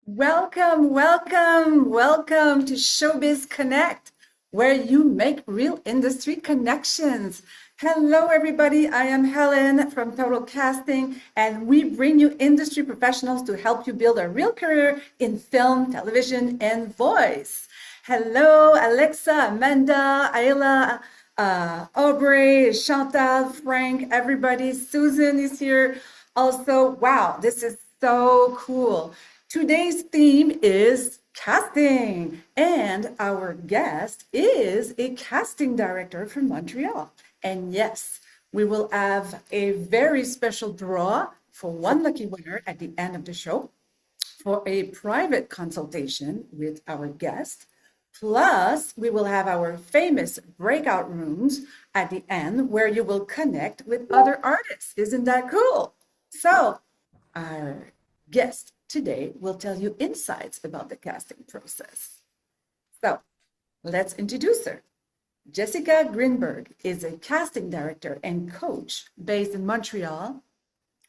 Welcome, welcome, welcome to Showbiz Connect, where you make real industry connections. Hello, everybody. I am Helen from Total Casting, and we bring you industry professionals to help you build a real career in film, television, and voice. Hello, Alexa, Amanda, Ayla, Aubrey, Chantal, Frank, everybody. Susan is here. Also, wow, this is so cool. Today's theme is casting, and our guest is a casting director from Montreal. And yes, we will have a very special draw for one lucky winner at the end of the show for a private consultation with our guest. Plus, we will have our famous breakout rooms at the end where you will connect with other artists. Isn't that cool? So, our guest today will tell you insights about the casting process. So, let's introduce her. Jessica Greenberg is a casting director and coach based in Montreal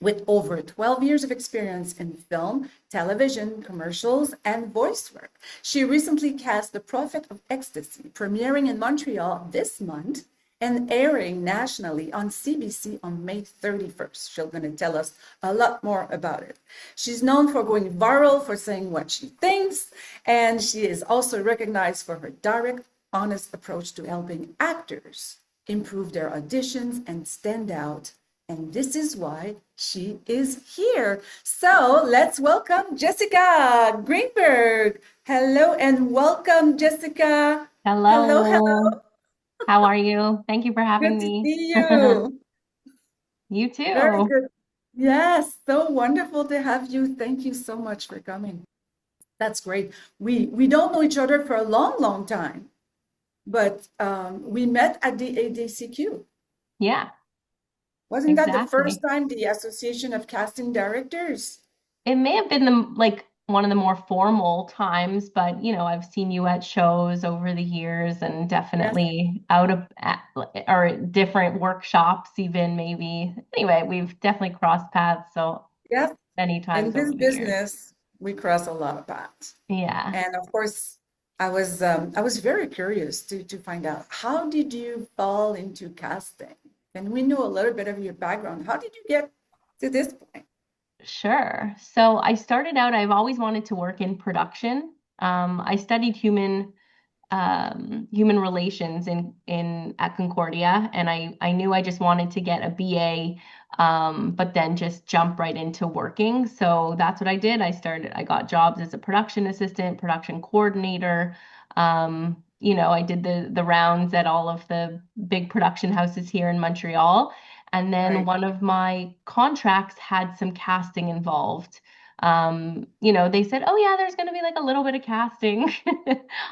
with over 12 years of experience in film, television, commercials, and voice work. She recently cast The Prophet of Ecstasy, premiering in Montreal this month and airing nationally on CBC on May 31st. She's going to tell us a lot more about it. She's known for going viral for saying what she thinks, and she is also recognized for her direct, honest approach to helping actors improve their auditions and stand out. And this is why she is here. So let's welcome Jessica Greenberg. Hello and welcome, Jessica. Hello, Hello, hello. how are you? Thank you for having Good to me. see you. You Very too. good. Yes, so wonderful to have you. Thank you so much for coming. That's great. We don't know each other for a long, long time, but we met at the ADCQ. Yeah, Wasn't that the first exactly. time the Association of Casting Directors? It may have been one of the more formal times, but I've seen you at shows over the years and Yes, definitely out of or different workshops even maybe. Anyway, we've definitely crossed paths so yes. many In times over this the years. business, we cross a lot of paths. Yeah. And of course, I was very curious to find out how did you fall into casting? And we know a little bit of your background. How did you get to this point? Sure. So I started out, I've always wanted to work in production. I studied human relations in at Concordia, and I knew I just wanted to get a BA, but then just jump right into working. So that's what I did. I got jobs as a production assistant, production coordinator. I did the rounds at all of the big production houses here in Montreal. And then Right. one of my contracts had some casting involved. They said, "Oh yeah, there's going to be like a little bit of casting."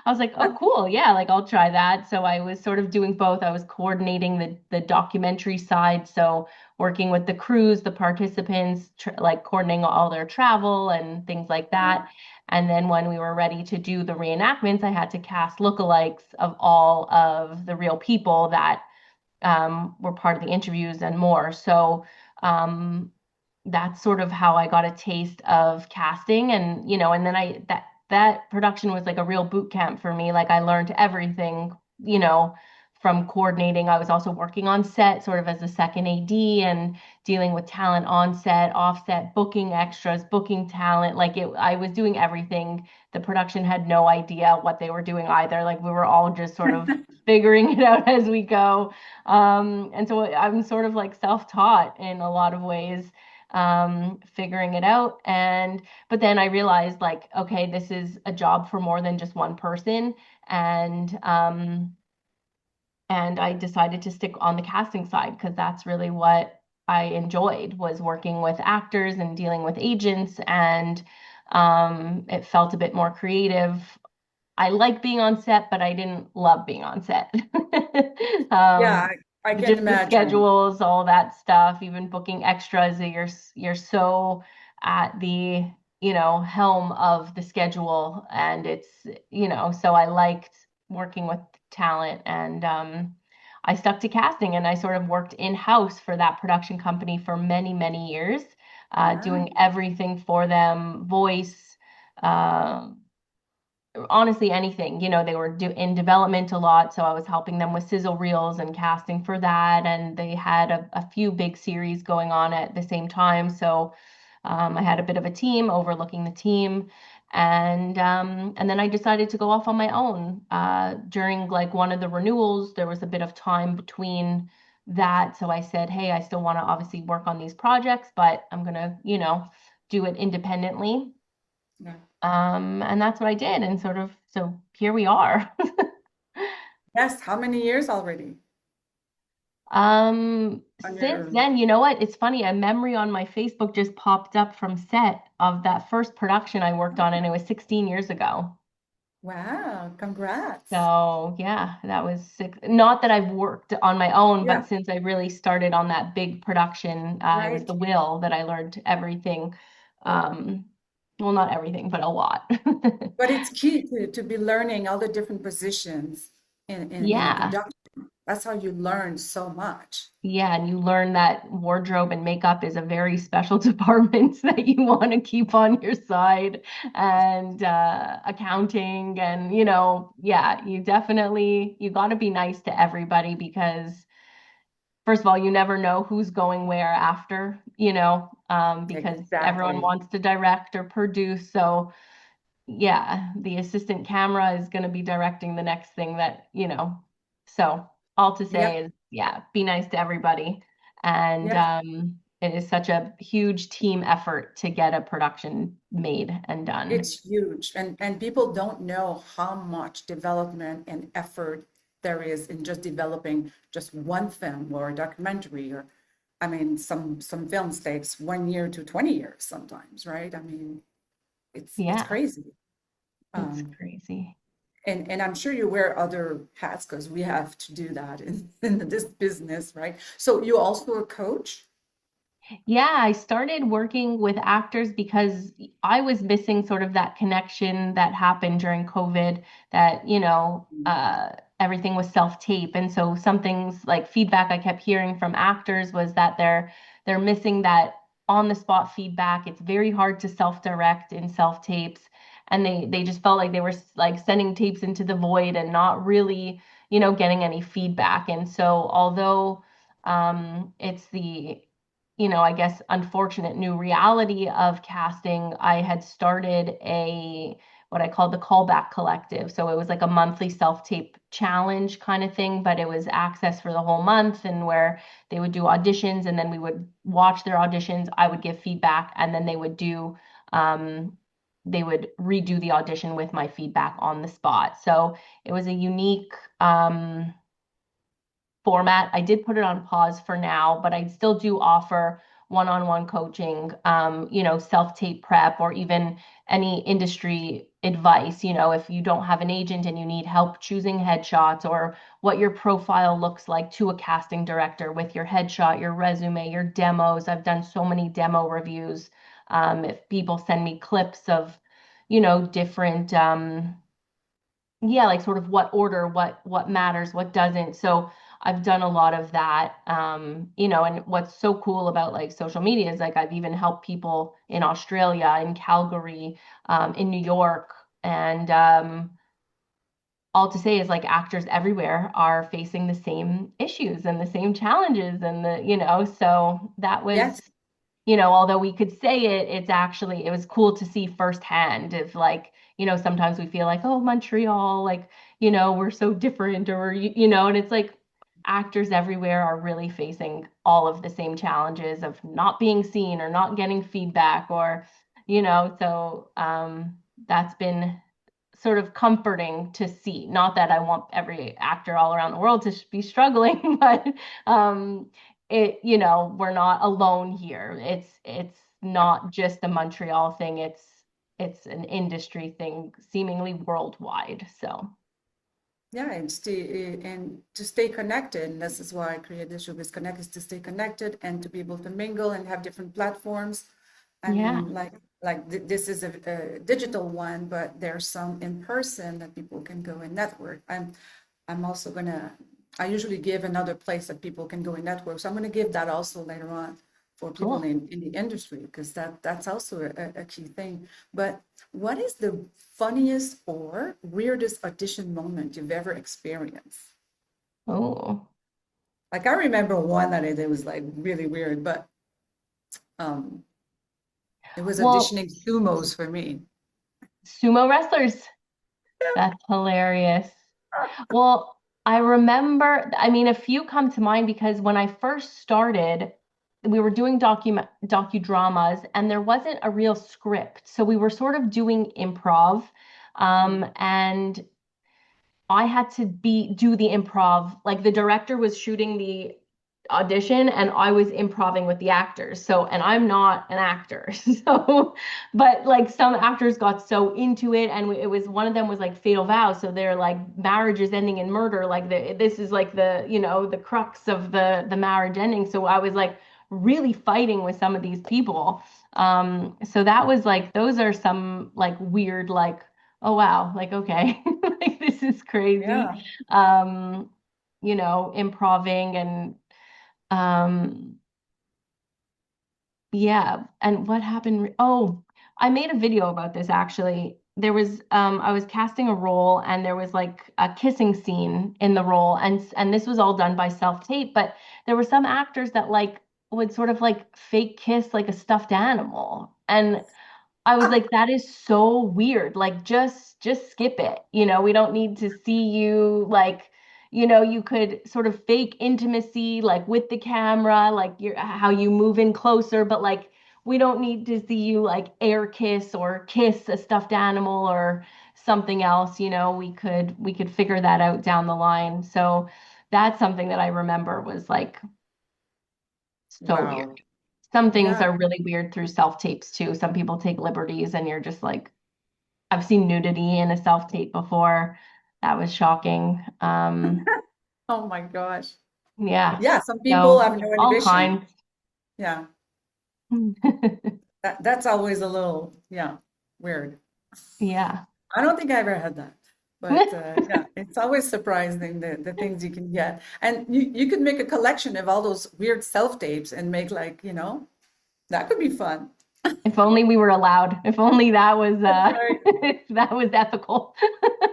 I was like, "Oh cool, yeah, like I'll try that." So I was sort of doing both. I was coordinating the documentary side, so working with the crews, the participants, like coordinating all their travel and things like that. And then when we were ready to do the reenactments, I had to cast lookalikes of all of the real people that were part of the interviews and more. So um, that's sort of how I got a taste of casting, and then that production was like a real boot camp for me. Like I learned everything, from coordinating. I was also working on set sort of as a second AD and dealing with talent on set, off set, booking extras, booking talent. I was doing everything. The production had no idea what they were doing either. Like we were all just sort of figuring it out as we go. And so I'm sort of like self-taught in a lot of ways, figuring it out. But then I realized like, okay, this is a job for more than just one person. And, um, and I decided to stick on the casting side because that's really what I enjoyed was working with actors and dealing with agents. And it felt a bit more creative. I like being on set, but I didn't love being on set. Yeah, um, I can just the imagine. schedules, all that stuff, even booking extras, you're so at the, helm of the schedule, and so I liked working with talent, and I stuck to casting, and I sort of worked in-house for that production company for many, many years, Wow. doing everything for them, voice, uh, honestly anything. They were in development a lot, so I was helping them with sizzle reels and casting for that, and they had a few big series going on at the same time. So I had a bit of a team overlooking the team, and then I decided to go off on my own. During like one of the renewals, there was a bit of time between that, so I said, hey, I still want to obviously work on these projects, but I'm gonna, do it independently. Yeah. And that's what I did. And sort of, so here we are. Yes. How many years already Um, on since your, then, you know what? It's funny, a memory on my Facebook just popped up from set of that first production I worked on, and it was 16 years ago. wow, congrats. So yeah, that was six. Not that I've worked on my own, but Yeah, since I really started on that big production, it was right. the will that I learned everything. Um, well, not everything, but a lot. But it's key to be learning all the different positions in a Yeah. production. That's how you learn so much. Yeah, and you learn that wardrobe and makeup is a very special department that you want to keep on your side, and accounting, and yeah, you got to be nice to everybody, because first of all, you never know who's going where after, because everyone Exactly. wants to direct or produce. So yeah, the assistant camera is going to be directing the next thing that, so all to say Yep. is, yeah, be nice to everybody. And Yep. it is such a huge team effort to get a production made and done. It's huge. And people don't know how much development and effort there is in just developing just one film or a documentary or I mean some films takes 1 year to 20 years sometimes, right? I mean, it's Yeah, crazy. it's Um, crazy. and I'm sure you wear other hats because we have to do that in this business, right? So you also a coach? Yeah, I started working with actors because I was missing sort of that connection that happened during COVID, that, everything was self-tape. And so some things like feedback I kept hearing from actors was that they're missing that on-the-spot feedback. It's very hard to self-direct in self-tapes. And they just felt like they were like sending tapes into the void and not really, getting any feedback. And so although it's the I guess, unfortunate new reality of casting, I had started what I called the Callback Collective. So it was like a monthly self-tape challenge kind of thing, but it was access for the whole month, and where they would do auditions, and then we would watch their auditions. I would give feedback, and then they would redo the audition with my feedback on the spot. So it was a unique format. I did put it on pause for now, but I still do offer one-on-one coaching, self-tape prep, or even any industry advice. If you don't have an agent and you need help choosing headshots, or what your profile looks like to a casting director with your headshot, your resume, your demos. I've done so many demo reviews. If people send me clips of, different yeah, like sort of what order, what matters, what doesn't. So I've done a lot of that. And what's so cool about like social media is like I've even helped people in Australia, in Calgary, in New York, and all to say is like actors everywhere are facing the same issues and the same challenges, and so that was, Yes. although we could say it, it was cool to see firsthand. If like, sometimes we feel like, oh, Montreal, like, we're so different, or, and it's like actors everywhere are really facing all of the same challenges of not being seen or not getting feedback, or, so that's been sort of comforting to see. Not that I want every actor all around the world to be struggling, but we're not alone here. It's not just a Montreal thing. It's an industry thing, seemingly worldwide. So Yeah, and to stay connected. And this is why I created Showbiz Connect is to stay connected and to be able to mingle and have different platforms. I yeah, mean, this is a digital one, but there's some in person that people can go and network. I'm also gonna. I usually give another place that people can go and network, so I'm gonna give that also later on for people Cool. in the industry, because that's also a key thing. But what is the funniest or weirdest audition moment you've ever experienced? Oh, Like I remember one that I did was like really weird, but um, it was well, auditioning sumos for me. sumo wrestlers. That's hilarious. Well, I remember, I mean, a few come to mind because when I first started, we were doing docudramas and there wasn't a real script. So we were sort of doing improv. And I had to do the improv. Like the director was shooting the audition and I was improving with the actors. So, and I'm not an actor. So, but like some actors got so into it and it was one of them was like Fatal Vows. So they're like marriage is ending in murder. Like this is like the, the crux of the marriage ending. So I was like really fighting with some of these people. So that was like those are some like weird like oh wow, like okay, like this is crazy. Yeah. Um, improving and um yeah, and what happened? Oh, I made a video about this actually. There was I was casting a role and there was like a kissing scene in the role and this was all done by self-tape, but there were some actors that like would sort of like fake kiss like a stuffed animal. And I was like, that is so weird. Like just skip it. We don't need to see you like, you could sort of fake intimacy like with the camera, like how you move in closer, but like we don't need to see you like air kiss or kiss a stuffed animal or something else, we could figure that out down the line. So that's something that I remember was like so weird. Wow. Some things Yeah. are really weird through self tapes too. Some people take liberties and you're just like, I've seen nudity in a self tape before. That was shocking. Oh my gosh. Yeah. Yeah, some people So have no all inhibition. kinds. Yeah. That's always a little, yeah, weird. Yeah. I don't think I ever had that. But yeah, it's always surprising the things you can get. And you could make a collection of all those weird self-tapes and make like, that could be fun. If only we were allowed. If only that was That's right. if that was ethical.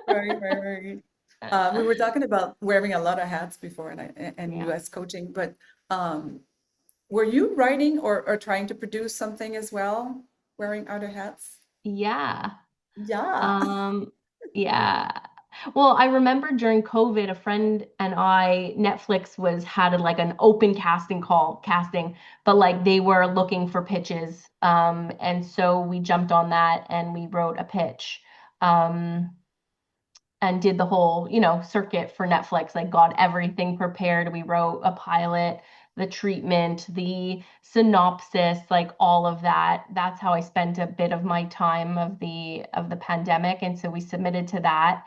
Very, very, very. We were talking about wearing a lot of hats before and Yeah. US coaching, but um, were you writing or trying to produce something as well, wearing other hats? Yeah. Yeah. Um, yeah. Well, I remember during COVID, a friend and I, Netflix was had like an open casting, but like they were looking for pitches. And so we jumped on that and we wrote a pitch. Um, and did the whole, circuit for Netflix, like got everything prepared. We wrote a pilot, the treatment, the synopsis, like all of that. That's how I spent a bit of my time of the pandemic. And so we submitted to that.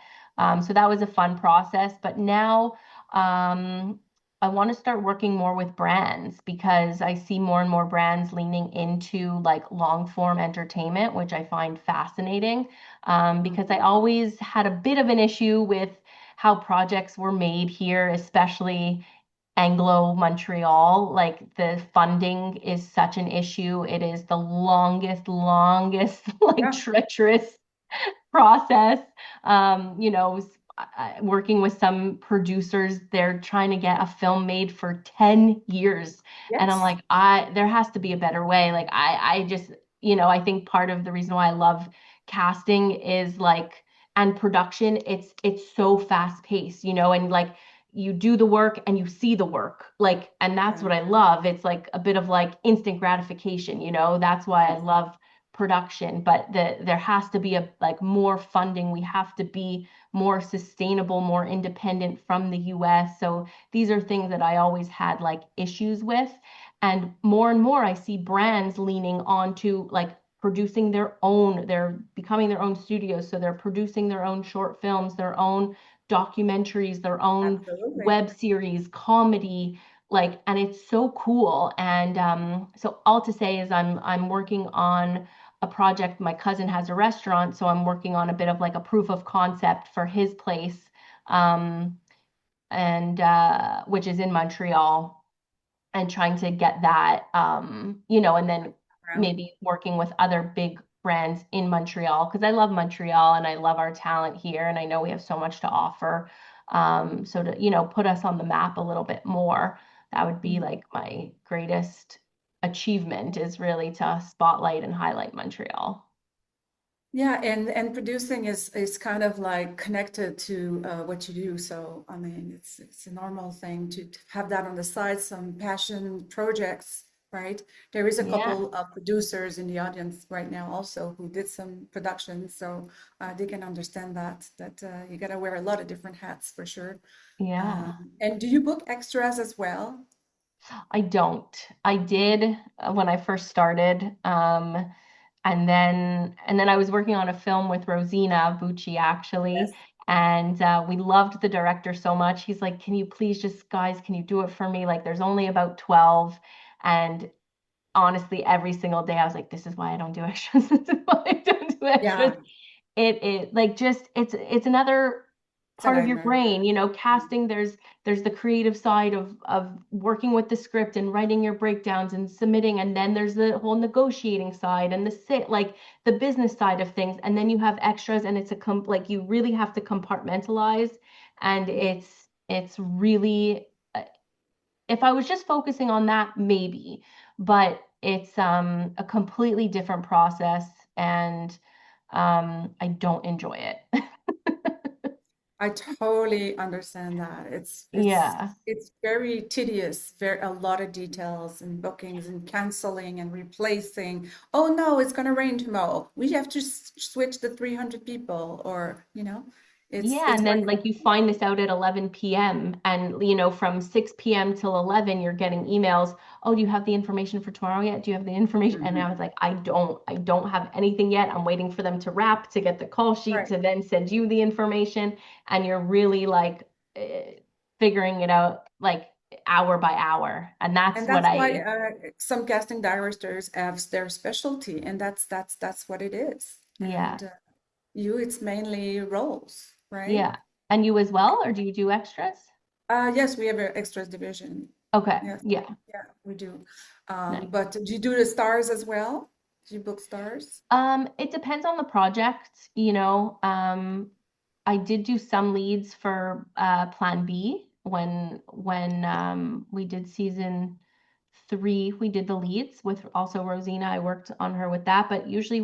So that was a fun process. But now I want to start working more with brands because I see more and more brands leaning into like long form entertainment, which I find fascinating because I always had a bit of an issue with how projects were made here, especially Anglo Montreal. Like the funding is such an issue. It is the longest, like Yeah. treacherous process. Working with some producers, they're trying to get a film made for 10 years. And I'm Yes. like, there has to be a better way. Like I just, I think part of the reason why I love casting is like, and production, it's so fast paced, and like you do the work and you see the work. Like, and that's Yeah. what I love. It's like a bit of like instant gratification, that's why I Yes. love production, but there has to be a like more funding. We have to be more sustainable, more independent from the US. So these are things that I always had like issues with. And more I see brands leaning onto like producing they're becoming their own studios. So they're producing their own short films, their own documentaries, their own Absolutely. web series, comedy, like, and it's so cool. And so all to say is I'm working on a project. My cousin has a restaurant, so I'm working on a bit of like a proof of concept for his place, and which is in Montreal. and trying to get that, and then Around. maybe working with other big brands in Montreal because I love Montreal and I love our talent here and I know we have so much to offer. So to, put us on the map a little bit more, that would be Mm. like my greatest achievement is really to spotlight and highlight Montreal. Yeah, and producing is kind of like connected to what you do. So I mean, it's a normal thing to have that on the side, some passion projects, right? There is a Yeah, couple of producers in the audience right now also who did some production, so they can understand that you gotta wear a lot of different hats for sure. yeah. And do you book extras as well? I don't. I did when I first started. And then I was working on a film with Rosina Bucci actually, Yes. and we loved the director so much. He's like, "Can you please just guys, can you do it for me? Like, there's only about 12." And honestly, every single day I was like, "This is why I don't do extras. This is why I don't do extras." Yeah, It like just it's another it's a part of your nightmare. brain, casting. There's the creative side of working with the script and writing your breakdowns and submitting, and then there's the whole negotiating side and the business side of things, and then you have extras, and like you really have to compartmentalize, and it's really if I was just focusing on that, maybe, but it's a completely different process, and I don't enjoy it. I totally understand that. Yeah. It's very tedious, very a lot of details and bookings and canceling and replacing. Oh no, it's gonna rain tomorrow. We have to switch the 300 people, or Yeah, it's and quite then like you find this out at 11 p.m. and from 6 p.m. till 11 you're getting emails, "Oh, do you have the information for tomorrow yet? Do you have the information?" And I Mhm. was like, I don't have anything yet. I'm waiting for them to wrap to get the call sheet Right. to then send you the information, and you're really like figuring it out like hour by hour. And that's And what that's why I some casting directors have their specialty, and that's what it is. yeah. And it's mainly roles, right? Yeah. And you as well, or do you do extras? Yes, we have an extras division. Okay. Yes, Yeah. yeah, we do. Nice. But do you do the stars as well? Do you book stars? It depends on the project. I did do some leads for Plan B when we did season 3. We did the leads with also Rosina. I worked on her with that, but usually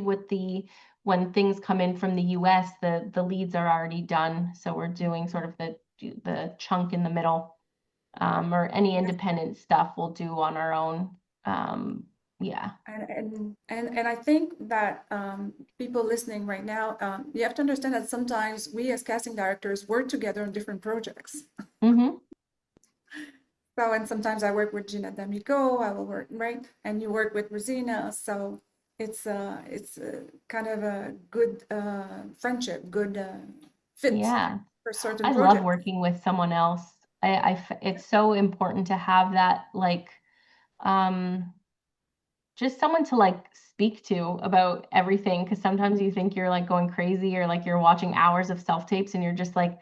when things come in from the US, the leads are already done. So we're doing sort of the chunk in the middle, or any Yes. independent stuff we'll do on our own. Um, yeah. And I think that people listening right now, you have to understand that sometimes we as casting directors work together on different projects. Mm-hmm. So, and sometimes I work with Gina D'Amico, I will work, right? And you work with Rosina. So it's kind of a good friendship, good fit Yeah. for certain I love projects. working with someone else. It's so important to have that, like, um, just someone to like speak to about everything. Because sometimes you think you're like going crazy or like you're watching hours of self tapes and you're just like,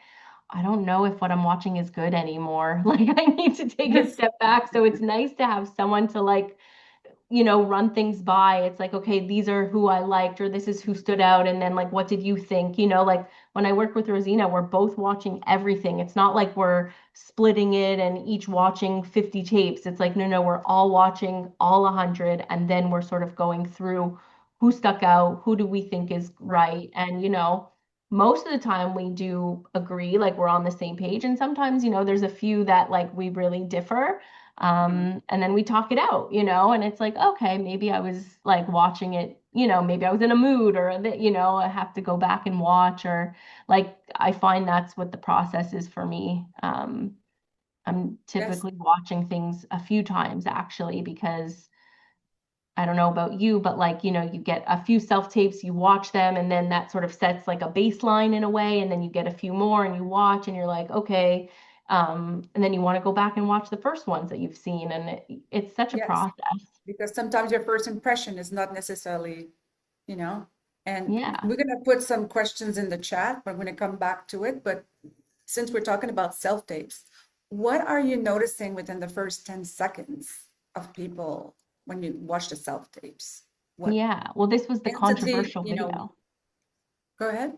I don't know if what I'm watching is good anymore. Like, I need to take a Yes. step back. So it's nice to have someone to like run things by. It's like, okay, these are who I liked, or this is who stood out. And then, like, what did you think? Like when I work with Rosina, we're both watching everything. It's not like we're splitting it and each watching 50 tapes. It's like, no, no, we're all watching all 100. And then we're sort of going through who stuck out, who do we think is Right. right. And, most of the time we do agree, like we're on the same page. And sometimes, there's a few that like we really differ, Mhm. and then we talk it out, and it's like, okay, maybe I was like watching it, maybe I was in a mood or that, I have to go back and watch, or like I find that's what the process is for me. I'm Yes. typically watching things a few times actually because I don't know about you, but like, you get a few self tapes, you watch them, and then that sort of sets like a baseline in a way, and then you get a few more and you watch and you're like, okay. And then you want to go back and watch the first ones that you've seen, and it's such a Yes. process. Because sometimes your first impression is not necessarily, you know, and Yeah. we're going to put some questions in the chat, but we're going to come back to it. But since we're talking about self tapes, What are you noticing within the first 10 seconds of people when you watch the self-tapes? What Yeah. Well, this was the instantly, controversial video. go ahead.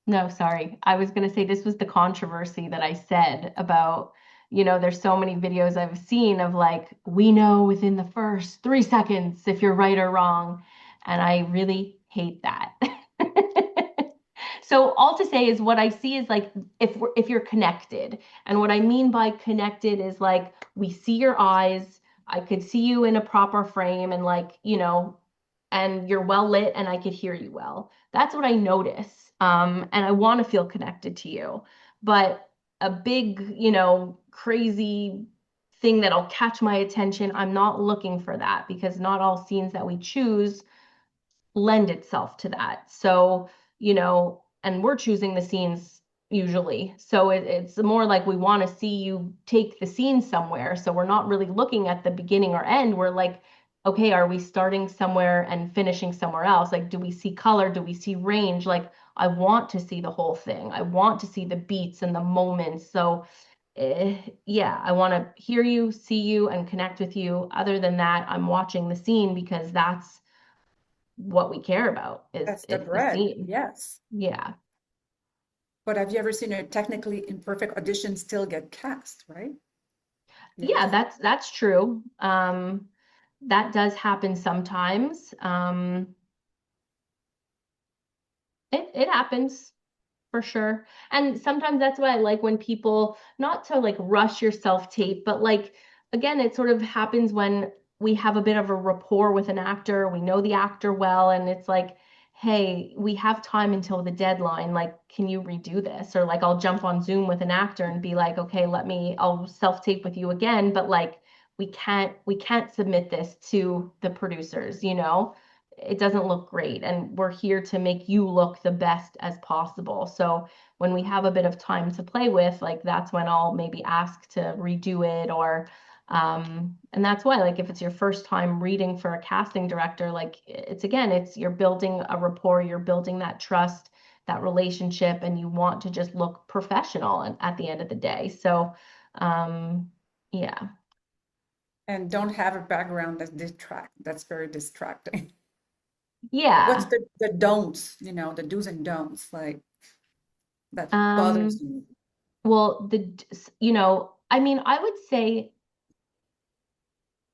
No, sorry. I was going to say this was the controversy that I said about, there's so many videos I've seen of like, we know within the first 3 seconds if you're right or wrong. And I really hate that. So all to say is what I see is like if you're connected. And what I mean by connected is like we see your eyes, I could see you in a proper frame and like, and you're well lit and I could hear you well. That's what I notice. And I want to feel connected to you. But a big, crazy thing that'll catch my attention, I'm not looking for that because not all scenes that we choose lend itself to that. So, and we're choosing the scenes usually. So it's more like we want to see you take the scene somewhere. So we're not really looking at the beginning or end. We're like, okay, are we starting somewhere and finishing somewhere else? Like, do we see color? Do we see range? Like, I want to see the whole thing. I want to see the beats and the moments. So, yeah, I want to hear you, see you, and connect with you. Other than that, I'm watching the scene because that's what we care about is That's the it's the bread. scene. Yes. Yeah. But have you ever seen a technically imperfect audition still get cast, right? Yeah, Yes. that's true. That does happen sometimes. It happens. For sure. And sometimes that's why I like when people, not to like rush your self tape, but like, again, it sort of happens when we have a bit of a rapport with an actor, we know the actor well, and it's like, hey, we have time until the deadline. Like, can you redo this? Or like, I'll jump on Zoom with an actor and be like, okay, I'll self tape with you again, but like, we can't submit this to the producers, it doesn't look great and we're here to make you look the best as possible. So when we have a bit of time to play with, like that's when I'll maybe ask to redo it or and that's why like if it's your first time reading for a casting director, like it's you're building a rapport, you're building that trust, that relationship, and you want to just look professional and at the end of the day. So yeah. And don't have a background that's very distracting. What's Yeah. the don'ts, the do's and don'ts, like that bothers Um you? well I mean, I would say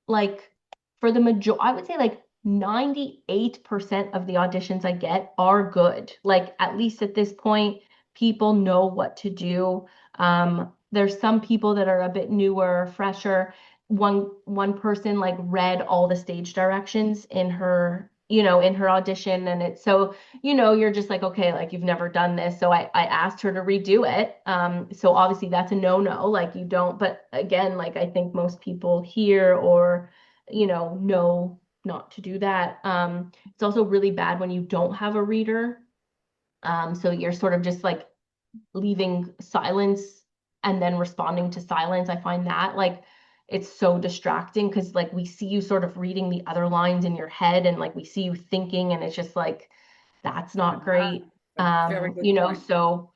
like I would say like 98% of the auditions I get are good. Like at least at this point, people know what to do. There's some people that are a bit newer, fresher. One person like read all the stage directions in her audition, and it's so you're just like, okay, like you've never done this. So I asked her to redo it. So obviously that's a no-no, like you don't, but again, like I think most people here or, know not to do that. It's also really bad when you don't have a reader. So you're sort of just like leaving silence and then responding to silence. I find that like it's so distracting because like we see you sort of reading the other lines in your head and like we see you thinking and it's just like that's not Ah, great. a very good point. So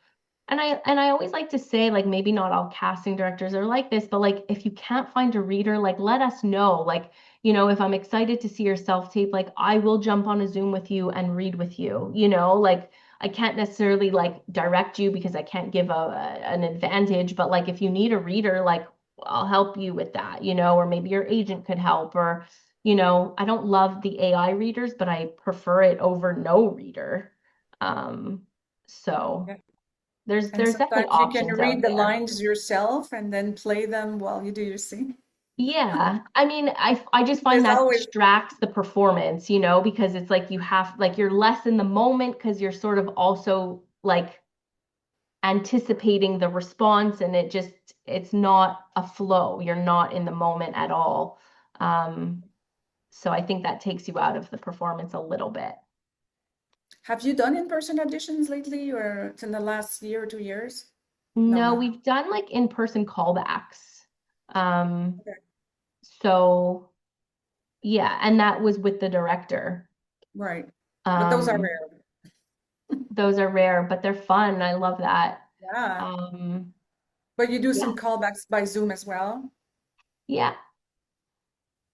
and I always like to say like maybe not all casting directors are like this, but like if you can't find a reader, like let us know. Like, if I'm excited to see your self-tape, like I will jump on a Zoom with you and read with you, like I can't necessarily like direct you because I can't give an advantage, but like if you need a reader, like I'll help you with that, or maybe your agent could help or I don't love the AI readers, but I prefer it over no reader. Um, so Yeah. And there's definitely sometimes you can options read out the there. lines yourself and then play them while you do your scene. Yeah. I mean, I just find There's that always, distracts the performance, because it's like you have like you're less in the moment because you're sort of also like anticipating the response and it's not a flow. You're not in the moment at all. Um, so I think that takes you out of the performance a little bit. have you done in-person auditions lately or in the last year or 2 years? No, No, huh? we've done like in-person callbacks. Um, Okay. so yeah, and that was with the director. Right. But those are Um, rare. those are rare, but they're fun. I love that. Yeah. Um, But you do Yeah. some callbacks by Zoom as well? Yeah.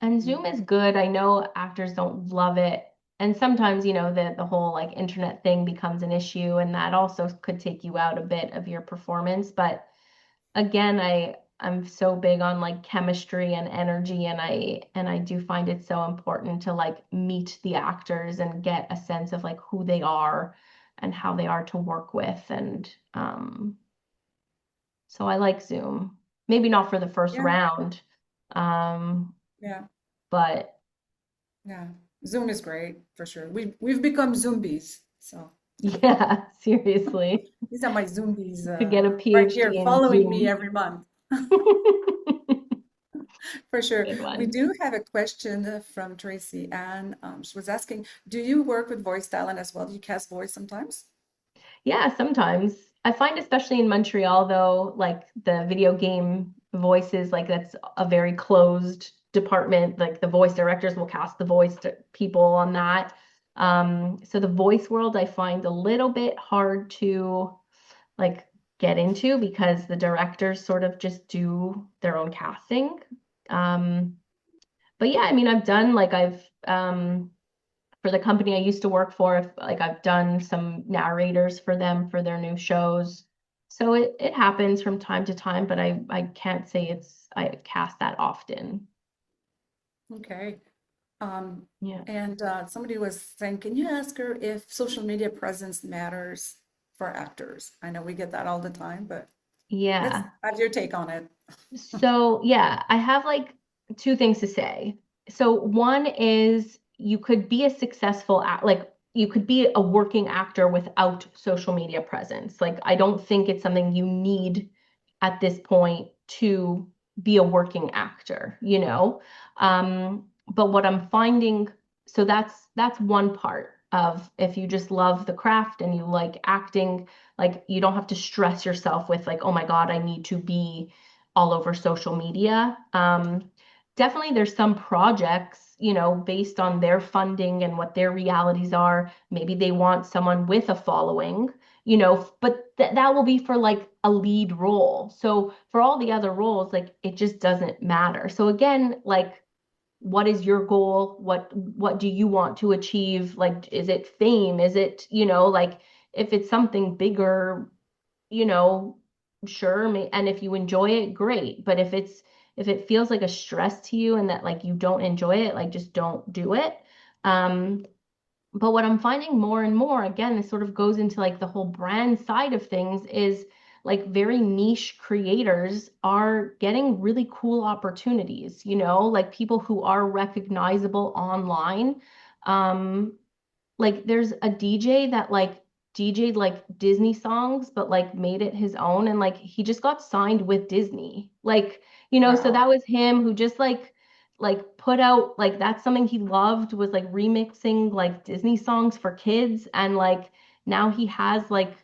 And Zoom Mm. is good. I know actors don't love it. And sometimes, the whole like internet thing becomes an issue, and that also could take you out a bit of your performance. But again, I'm so big on like chemistry and energy, and I do find it so important to like meet the actors and get a sense of like who they are and how they are to work with. And so I like Zoom. Maybe not for the first Yeah, round, um, yeah, but yeah. Zoom is great for sure. We've become zombies. So yeah, seriously. these are my zombies Could get a right here PhD in following me Zoom. every month. For sure. Good We one. do have a question from Tracy Ann. She was asking, do you work with voice talent as well? Do you cast voice sometimes? Yeah, sometimes. I find especially in Montreal though, like the video game voices, like that's a very closed department. Like the voice directors will cast the voice people on that. So the voice world I find a little bit hard to like get into because the directors sort of just do their own casting. Um, but yeah, I mean, I've for the company I used to work for, if, like I've done some narrators for them for their new shows. So it happens from time to time, but I can't say I cast that often. Okay. Um, Yeah. and somebody was saying, can you ask her if social media presence matters for actors? I know we get that all the time, but let's Yeah. have your take on it. So, yeah, I have like two things to say. So, one is you could be a successful act, like you could be a working actor without social media presence. Like, I don't think it's something you need at this point to be a working actor, you know? But what I'm finding, so that's one part of if you just love the craft and you like acting, like you don't have to stress yourself with like, oh my God, I need to be all over social media. Definitely there's some projects, based on their funding and what their realities are. Maybe they want someone with a following, but that will be for like a lead role. So for all the other roles, like it just doesn't matter. So again, like what is your goal? What do you want to achieve? Like, is it fame? Is it, like if it's something bigger, you know, sure, and if you enjoy it, great. But if it feels like a stress to you and that like you don't enjoy it, like just don't do it. Um, but what I'm finding more and more, again, this sort of goes into like the whole brand side of things, is like very niche creators are getting really cool opportunities, like people who are recognizable online. Um, like there's a DJ that like DJ'd like Disney songs, but like made it his own. And like he just got signed with Disney. Like, so Wow. that was him who just like put out like that's something he loved was like remixing like Disney songs for kids. And like now he has like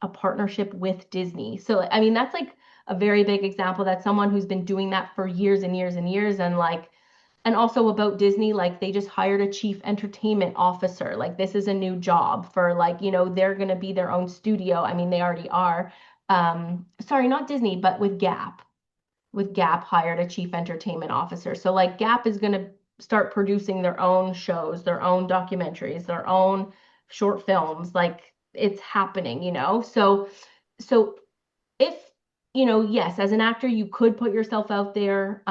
a partnership with Disney. So I mean that's like a very big example that someone who's been doing that for years and years and years and like and also about Disney, like they just hired a chief entertainment officer. Like this is a new job for like, they're going to be their own studio. I mean, they already are. Sorry, not Disney, but with Gap. With Gap hired a chief entertainment officer. So like Gap is going to start producing their own shows, their own documentaries, their own short films. Like it's happening, So if, yes, as an actor, you could put yourself out there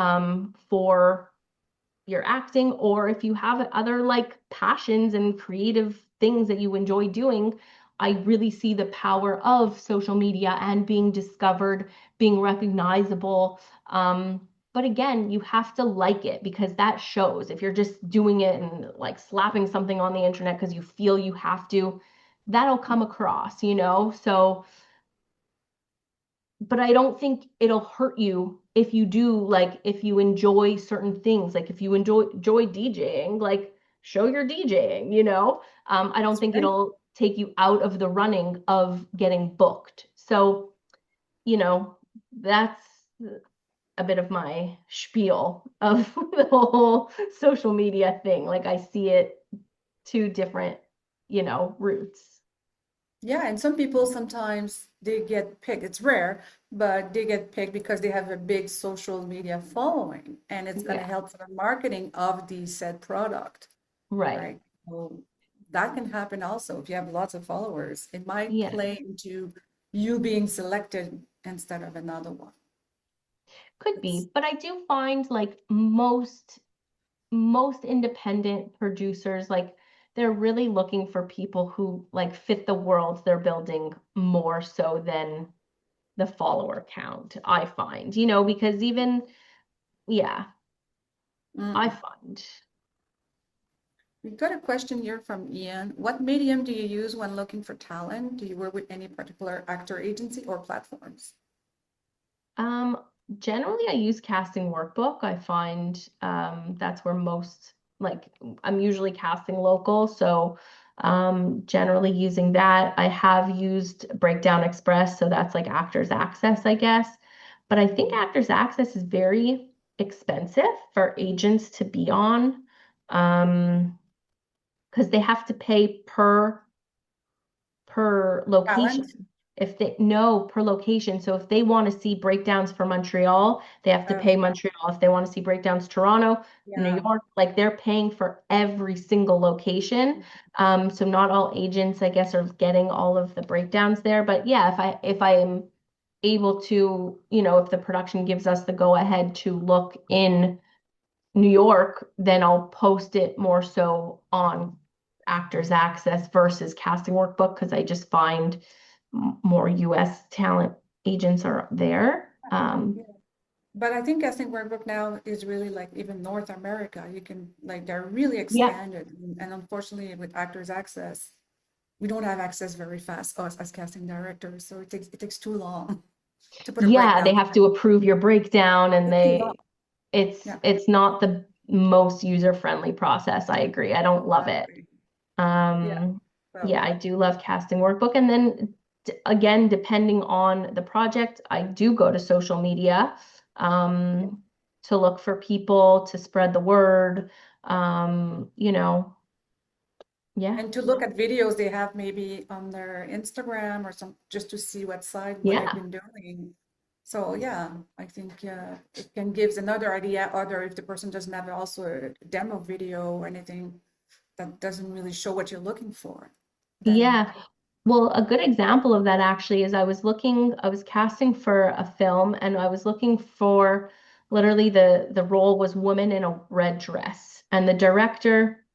for your acting, or if you have other like passions and creative things that you enjoy doing, I really see the power of social media and being discovered, being recognizable. But again, you have to like it because that shows. If you're just doing it and like slapping something on the internet because you feel you have to, that'll come across, So but I don't think it'll hurt you if you do like if you enjoy certain things, like if you enjoy DJing, like show your DJing, I don't That's think right. it'll take you out of the running of getting booked. So, you know, that's a bit of my spiel of the whole social media thing. Like I see it two different, routes. Yeah, and some people sometimes they get picked. It's rare, but they get picked because they have a big social media following, and it's going to Yeah, help for the marketing of the said product, right. right? So that can happen also if you have lots of followers. It might Yeah, play into you being selected instead of another one. could It's be. But I do find like most independent producers, like they're really looking for people who like fit the world they're building more so than the follower count, I find, because even, yeah, I mm. find. We've got a question here from Ian. What medium do you use when looking for talent? Do you work with any particular actor agency or platforms? Um, Generally I use casting workbook. I find that's where most like I'm usually casting local, so generally using that. I have used Breakdown Express, so that's like Actors Access, I guess. But I think Actors Access is very expensive for agents to be on. Because they have to pay per Talent? location. If they no per location. So if they want to see breakdowns for Montreal, they have to pay Montreal. If they want to see breakdowns Toronto, New Yeah. York, like they're paying for every single location. So not all agents, I guess, are getting all of the breakdowns there. But yeah, if I am able to, if the production gives us the go ahead to look in New York, then I'll post it more so on Actors Access versus Casting Workbook because I just find more US talent agents are there. Yeah. But I think casting workbook now is really like even North America. You can like they're really Yeah, expanded, and unfortunately with Actors Access, we don't have access very fast us as casting directors. So it takes too long to put a yeah, they breakdown. have to approve your breakdown and It's too long. it's Yeah, it's not the most user-friendly process. I agree. I don't love it. exactly. Yeah. Um, So yeah, I do love casting workbook. And then again, depending on the project, I do go to social media to look for people, to spread the word. You know, yeah, and to look at videos they have maybe on their Instagram or some just to see what side what they've yeah, been doing. So yeah, I think it can gives another idea. Other if the person doesn't have also a demo video or anything that doesn't really show what you're looking for, then yeah. Well, a good example of that actually is I was casting for a film and I was looking for literally the role was woman in a red dress. And the director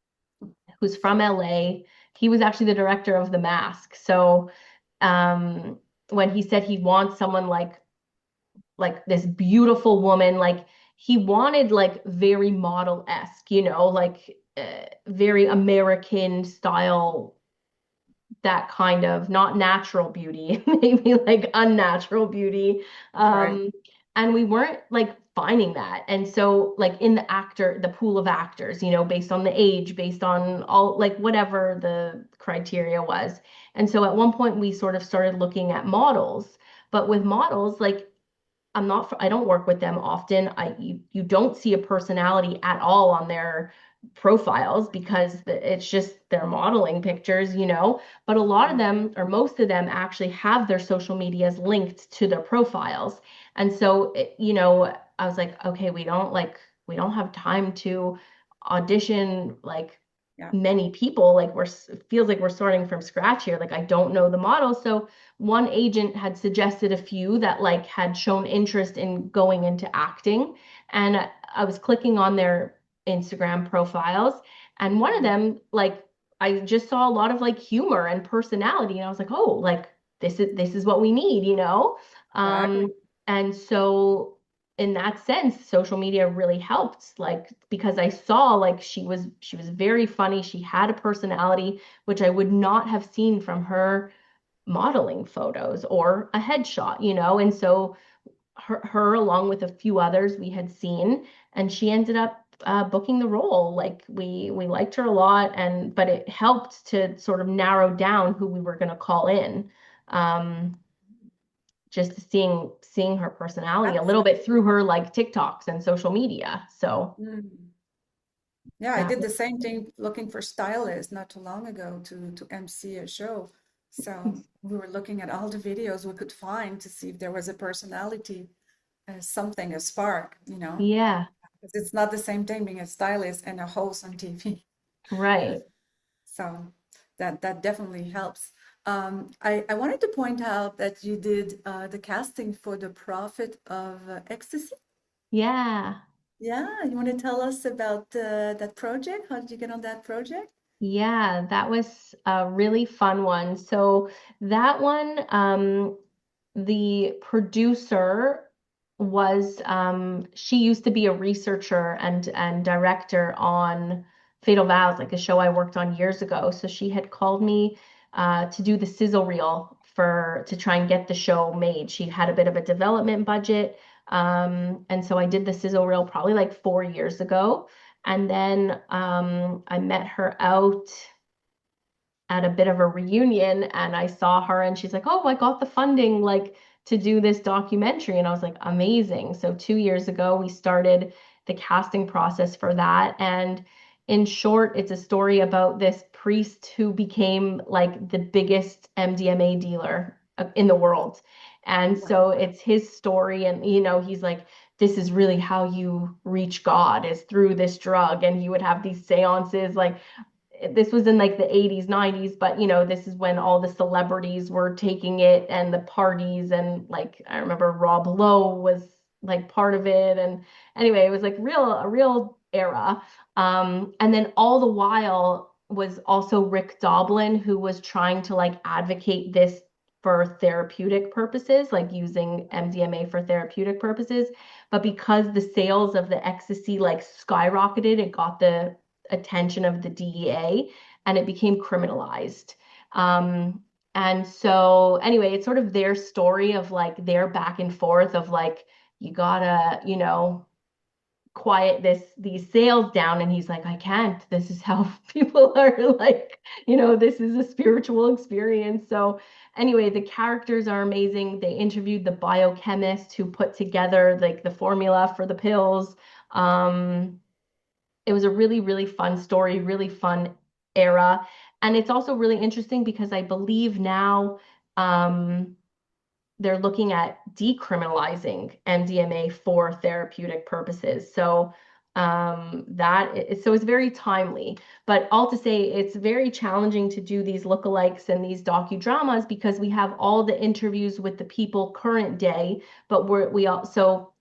who's from LA. He was actually the director of The Mask. So um, when he said he wants someone like this beautiful woman, like he wanted like very model-esque, like very American style, that kind of not natural beauty, maybe like unnatural beauty. right, Um, and we weren't like finding that. And so like in the pool of actors, based on the age, based on all like whatever the criteria was. And so at one point we sort of started looking at models, but with models, like I don't work with them often. You don't see a personality at all on their profiles because it's just their modeling pictures, but a lot of them or most of them actually have their social medias linked to their profiles. And so, I was like, okay, we don't have time to audition like yeah, many people. Like it feels like we're starting from scratch here. Like I don't know the model. So one agent had suggested a few that like had shown interest in going into acting, and I was clicking on their Instagram profiles, and one of them like I just saw a lot of like humor and personality, and I was like, oh, like this is what we need, exactly. um and so in that sense social media really helped, like because I saw like she was very funny, she had a personality which I would not have seen from her modeling photos or a headshot, and so her along with a few others we had seen, and she ended up booking the role. Like we liked her a lot, and but it helped to sort of narrow down who we were going to call in, um, just seeing her personality a That's little bit through her like TikToks and social media. So mm. Yeah, I that did the same thing looking for stylists not too long ago to MC a show. So we were looking at all the videos we could find to see if there was a personality, something, a spark, you know. Yeah, Because it's not the same thing being a stylist and a host on TV. right. So that definitely helps. I wanted to point out that you did the casting for the Prophet of Ecstasy. Yeah. Yeah, you want to tell us about that project? How did you get on that project? Yeah, that was a really fun one. So that one, the producer was she used to be a researcher and director on Fatal Vows, like a show I worked on years ago. So she had called me to do the sizzle reel for to try and get the show made. She had a bit of a development budget. And so I did the sizzle reel probably like 4 years ago. And then I met her out at a bit of a reunion and I saw her and she's like, "Oh, I got the funding like to do this documentary." And I was like, "Amazing." So 2 years ago, we started the casting process for that. And in short, it's a story about this priest who became like the biggest MDMA dealer in the world. And so Wow. it's his story. And, he's like, this is really how you reach God is through this drug. And he would have these seances like this was in like the 80s, 90s, but this is when all the celebrities were taking it and the parties and like I remember Rob Lowe was like part of it and anyway, it was like a real era. And then all the while was also Rick Doblin who was trying to like advocate this for therapeutic purposes, like using MDMA for therapeutic purposes. But because the sales of the ecstasy like skyrocketed, it got the attention of the DEA and it became criminalized. And so, anyway, it's sort of their story of like their back and forth of like, you gotta, quiet these sales down. And he's like, I can't. This is how people are like, this is a spiritual experience. So, anyway, the characters are amazing. They interviewed the biochemist who put together like the formula for the pills. Um, it was a really, really fun story, really fun era. And it's also really interesting because I believe now um, they're looking at decriminalizing MDMA for therapeutic purposes. So so it's very timely. But all to say, it's very challenging to do these lookalikes and these docudramas because we have all the interviews with the people current day, but we also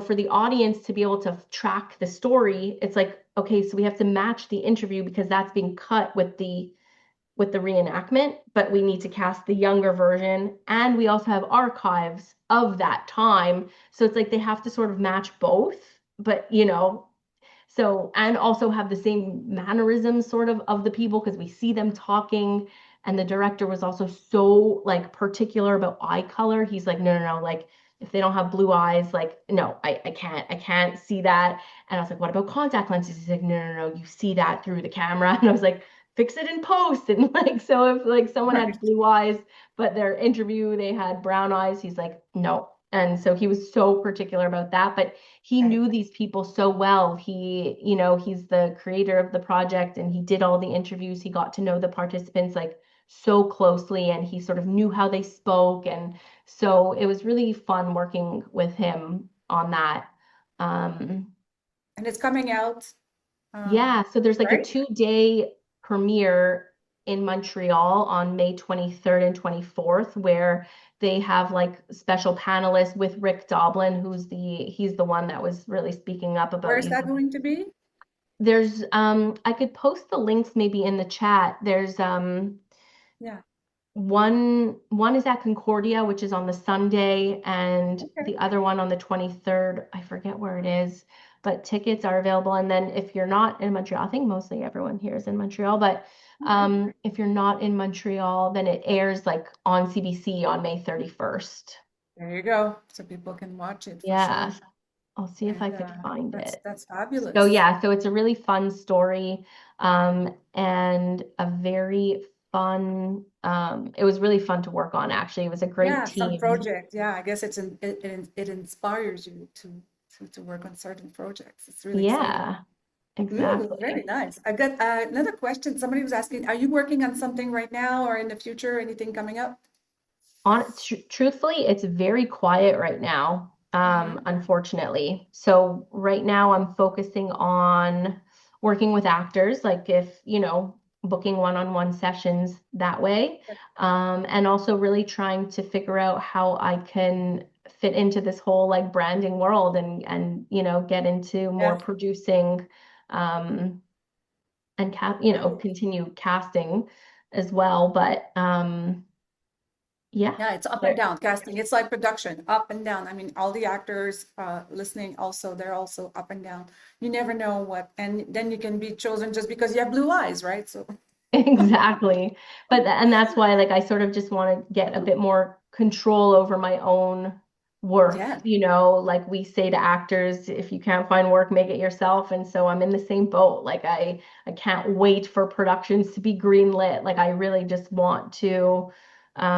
for the audience to be able to track the story, it's like, okay, so we have to match the interview because that's being cut with the reenactment, but we need to cast the younger version. And we also have archives of that time. So it's like they have to sort of match both, but so, and also have the same mannerisms sort of the people because we see them talking. And the director was also so like particular about eye color. He's like, no, no, no, like if they don't have blue eyes, like, no, I can't see that. And I was like, what about contact lenses? He's like, no, no, no, you see that through the camera. And I was like, fix it in post. And like, so if like someone had Right. blue eyes, but their interview, they had brown eyes, he's like, no. And so he was so particular about that. But he Right. knew these people so well. He's the creator of the project and he did all the interviews. He got to know the participants like so closely and he sort of knew how they spoke. And so it was really fun working with him on that. Um, And it's coming out, yeah, so there's like a right? 2-day premiere in Montreal on May 23rd and 24th, where they have like special panelists with Rick Doblin, he's the one that was really speaking up Where about is that using. going to be? There's I could post the links maybe in the chat. There's Yeah. one is at Concordia, which is on the Sunday, and Okay. the other one on the 23rd. I forget where it is, but tickets are available. And then if you're not in Montreal, I think mostly everyone here is in Montreal, but All right. if you're not in Montreal, then it airs like on CBC on May 31st. There you go. So people can watch it for Yeah, sure. I'll see if I And could find it. that's So fabulous. yeah, so it's a really fun story, and a very fun, it was really fun to work on actually. It was a great Yeah, some team. project. Yeah, I guess it inspires you to work on certain projects. It's really exciting. Yeah. Ooh, very Exactly. nice. I got another question. Somebody was asking, are you working on something right now or in the future? Anything coming up? Truthfully, it's very quiet right now, Hmm. unfortunately. So right now I'm focusing on working with actors, like if, booking one-on-one sessions that way. And also really trying to figure out how I can fit into this whole like branding world and get into more Yeah. producing um and Great. continue casting as well. But yeah. Yeah, it's up and There, down. Casting, it's like production, up and down. I mean, all the actors listening also, they're also up and down. You never know what, and then you can be chosen just because you have blue eyes, right? So, exactly. And that's why like I sort of just want to get a bit more control over my own work, yeah, like we say to actors, if you can't find work, make it yourself. And so I'm in the same boat. Like I can't wait for productions to be greenlit. Like I really just want to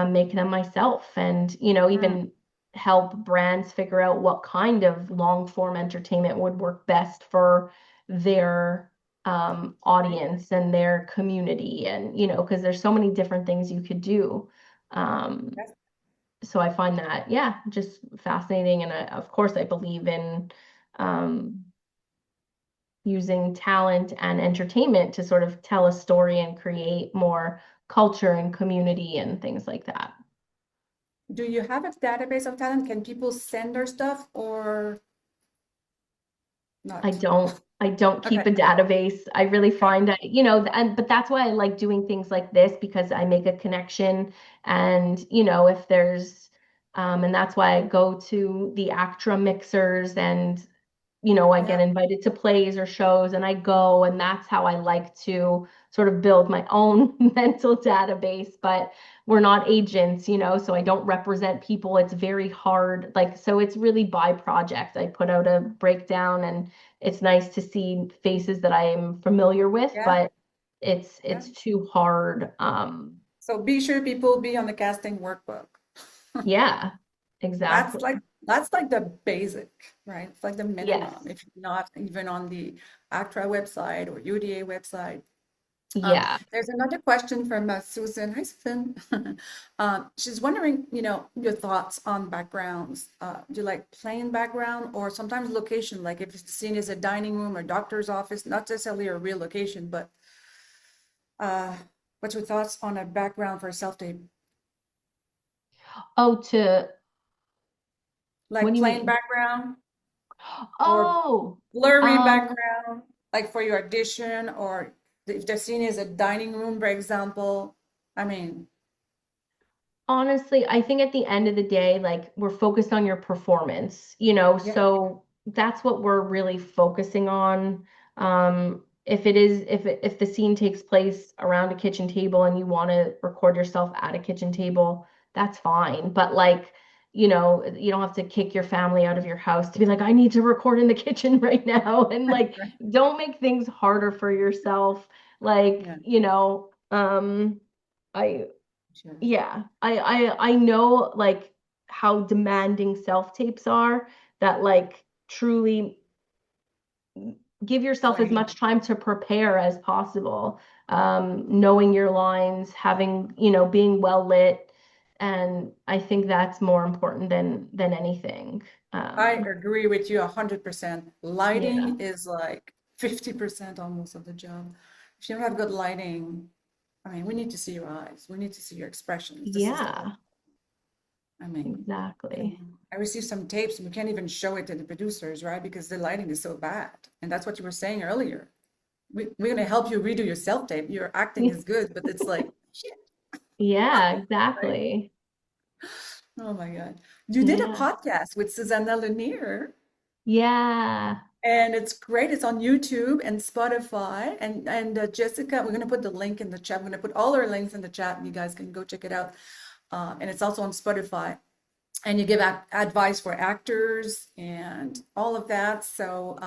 make them myself and, mm, even help brands figure out what kind of long form entertainment would work best for their right. audience and their community and because there's so many different things you could do. um, That's- so I find that, yeah, just fascinating, and of course I believe in um, using talent and entertainment to sort of tell a story and create more culture and community and things like that. Do you have a database of talent? Can people send their stuff or I not? don't keep Okay, a database. I really okay, find that, but that's why I like doing things like this because I make a connection and, if there's and that's why I go to the ACTRA mixers and I yeah, get invited to plays or shows and I go, and that's how I like to sort of build my own mental database. But we're not agents, so I don't represent people. It's very hard. Like, so it's really by project. I put out a breakdown and it's nice to see faces that I am familiar with, yeah, but it's yeah. it's too hard. So be sure people be on the casting workbook. Yeah, That's exactly. like that's like the basic, right? It's like the Yes. minimum. If you're not even on the ACTRA website or UDA website. Yeah. There's another question from Susan. Hi, Susan. She's wondering, your thoughts on backgrounds. Do you like plain background or sometimes location? Like if the scene is a dining room or doctor's office, not necessarily a real location, but uh, what's your thoughts on a background for a self-tape? Oh, what Like do you plain mean? background or Oh, blurry um, background, like for your audition, or if the scene is a dining room, for example. I mean, honestly, I think at the end of the day, like we're focused on your performance, yeah, so that's what we're really focusing on. If the scene takes place around a kitchen table and you want to record yourself at a kitchen table, that's fine. But like, you don't have to kick your family out of your house to be like, I need to record in the kitchen right now. And like, don't make things harder for yourself. Like, yeah, I sure. yeah, I know like how demanding self-tapes are, that like truly give yourself as Plain. much time to prepare as possible. Knowing your lines, having, being well lit, and I think that's more important than anything. I Um, agree with you 100%. yeah. Lighting is like 50% almost of the job. If you don't have good lighting, I mean, we need to see your eyes. We need to see your expressions. This is the whole, Yeah, I mean, exactly. and I received some tapes and we can't even show it to the producers, right? Because the lighting is so bad. And that's what you were saying earlier. We're going to help you redo your self-tape. Your acting is good, but it's like, shit, Yeah, right? exactly. Oh my God. You did a Yeah. podcast with Susanna Lanier. Yeah. And it's great. It's on YouTube and Spotify. And Jessica, we're gonna put the link in the chat. We're gonna put all our links in the chat. And you guys can go check it out. And it's also on Spotify. And you give advice for actors and all of that. So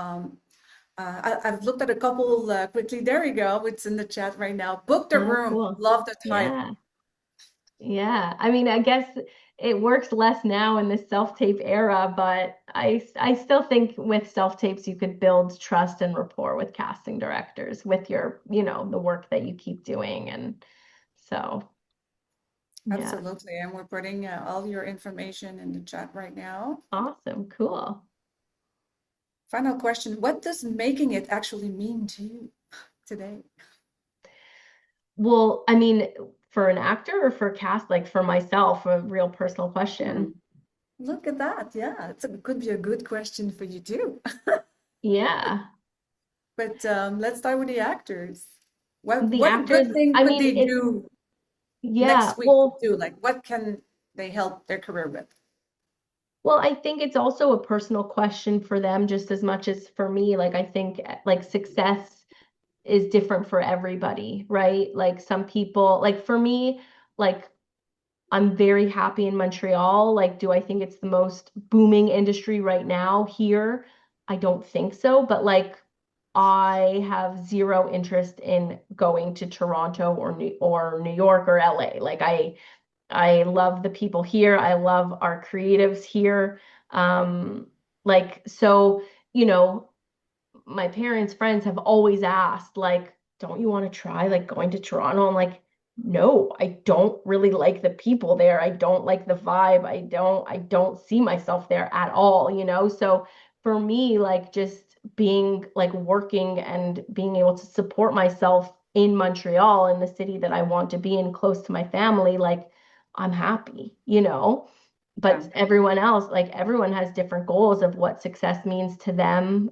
I've looked at a couple quickly. There you go. It's in the chat right now. Book the Oh, room. cool. Love the title. Yeah. Yeah, I mean, I guess it works less now in this self-tape era, but I still think with self-tapes you could build trust and rapport with casting directors with your, the work that you keep doing. And so, yeah, Absolutely. And we're putting all your information in the chat right now. awesome, cool. Final question. What does making it actually mean to you today? Well, I mean, for an actor or for cast, like for myself, a real personal question. Hmm. Look at that. Yeah, it could be a good question for you too. Yeah. But let's start with the actors. The What good actors, thing I could mean, they do yeah, next week to well, do? Like, what can they help their career with? I think it's also a personal question for them just as much as for me. Like, I think like success is different for everybody, right? Like some people, like for me, like I'm very happy in Montreal. Like, do I think it's the most booming industry right now here? I don't think so, but like I have zero interest in going to Toronto or New York or LA. Like I love the people here. I love our creatives here. Um, like so, you know, my parents' friends have always asked, like, don't you want to try like going to Toronto? I'm like, no, I don't really like the people there. I don't like the vibe. I don't see myself there at all. So for me, like just being like working and being able to support myself in Montreal, in the city that I want to be in, close to my family, like I'm happy. Yeah. But everyone else, like everyone has different goals of what success means to them.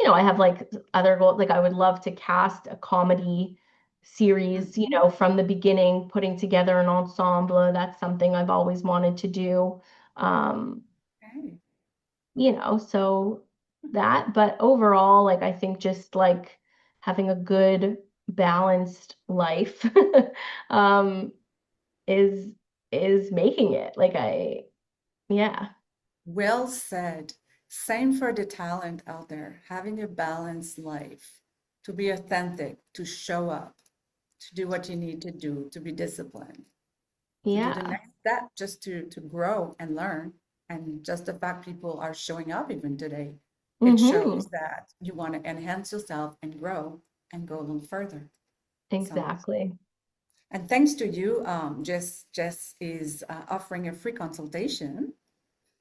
I have like other goals, like I would love to cast a comedy series, Mhm. from the beginning, putting together an ensemble. That's something I've always wanted to do. Um, Okay. so that, but overall, like I think just like having a good balanced life um is making it. Yeah. Well said. Same for the talent out there, having a balanced life, to be authentic, to show up, to do what you need to do, to be disciplined, to do the Yeah. next step, just to grow and learn. And just the fact people are showing up even today, it Mm-hmm. shows that you want to enhance yourself and grow and go a little further. So, Exactly. and thanks to you, Jess is offering a free consultation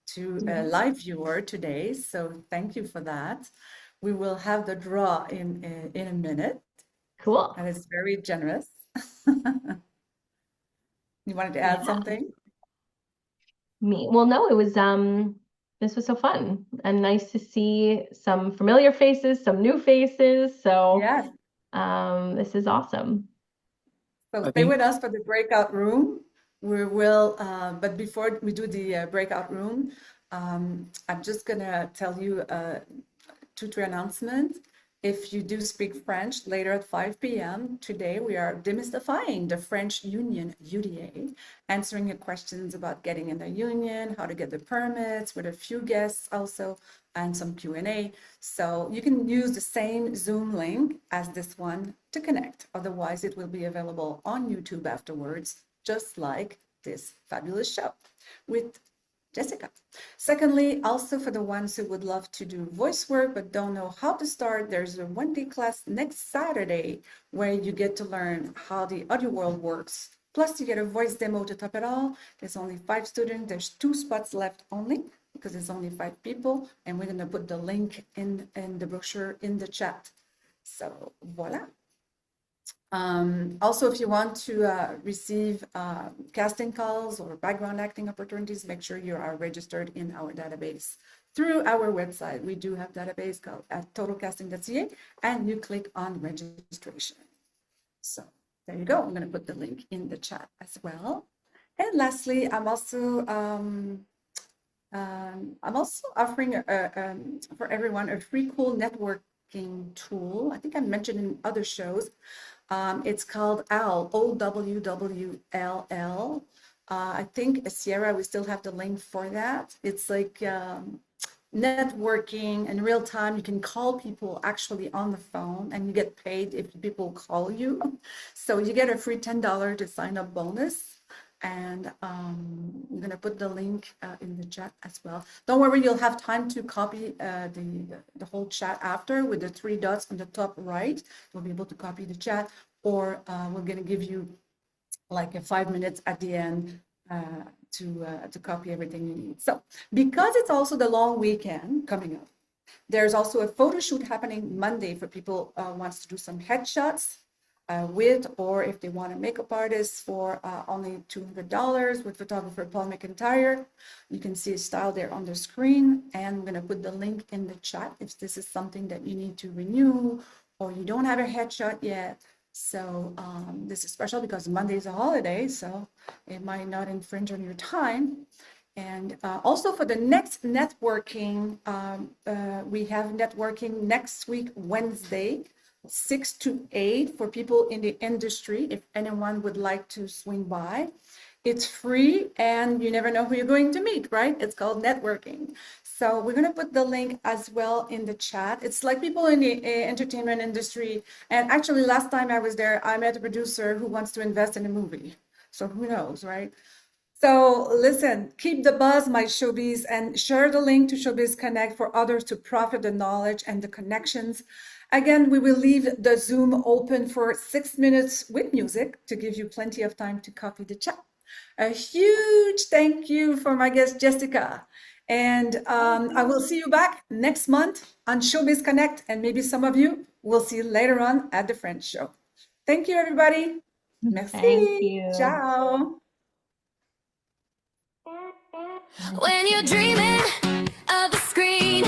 to a Yeah. live viewer today. So thank you for that. We will have the draw in a minute, Cool. and it's very generous. You wanted to add Yeah. something? Me. Well, no, this was so fun and nice to see some familiar faces, some new faces. So, Yes. this is awesome. So I stay think with us for the breakout room. We will, but before we do the breakout room, I'm just gonna tell you two, three announcements. If you do speak French later at 5 p.m. today, we are demystifying the French Union UDA, answering your questions about getting in the union, how to get the permits, with a few guests also, and some Q&A. So you can use the same Zoom link as this one to connect. Otherwise, it will be available on YouTube afterwards, just like this fabulous show with Jessica. Secondly, also for the ones who would love to do voice work but don't know how to start, there's a one-day class next Saturday where you get to learn how the audio world works. Plus, you get a voice demo to top it all. There's only 5 students. There's 2 spots left only because there's only 5 people. And we're going to put the link in the brochure in the chat. So, voila. Also, if you want to receive casting calls or background acting opportunities, make sure you are registered in our database through our website. We do have a database called at totalcasting.ca, and you click on registration. So there you go. I'm going to put the link in the chat as well. And lastly, I'm also offering for everyone a free cool networking tool. I think I mentioned in other shows. It's called OWL, OWWLL. I think Sierra, we still have the link for that. It's like networking in real time. You can call people actually on the phone and you get paid if people call you. So you get a free $10 to sign up bonus. And I'm going to put the link in the chat as well. Don't worry, you'll have time to copy the whole chat after with the three dots on the top right. You'll be able to copy the chat, or we're going to give you like a 5 minutes at the end to copy everything you need. So because it's also the long weekend coming up, there's also a photo shoot happening Monday for people wants to do some headshots with, or if they want a makeup artist for only $200 with photographer Paul McIntyre. You can see his style there on the screen, and I'm going to put the link in the chat if this is something that you need to renew or you don't have a headshot yet. So this is special because Monday is a holiday, so it might not infringe on your time. And also for the next networking, we have networking next week, Wednesday, 6 to 8 for people in the industry. If anyone would like to swing by, it's free and you never know who you're going to meet, right? It's called networking. So we're going to put the link as well in the chat. It's like people in the entertainment industry. And actually last time I was there, I met a producer who wants to invest in a movie. So who knows, right? So listen, keep the buzz, my showbiz, and share the link to Showbiz Connect for others to profit the knowledge and the connections. Again, we will leave the Zoom open for 6 minutes with music to give you plenty of time to copy the chat. A huge thank you for my guest, Jessica. And I will see you back next month on Showbiz Connect, and maybe some of you will see you later on at the French show. Thank you, everybody. Merci. Thank you. Ciao. When you're dreaming of the screen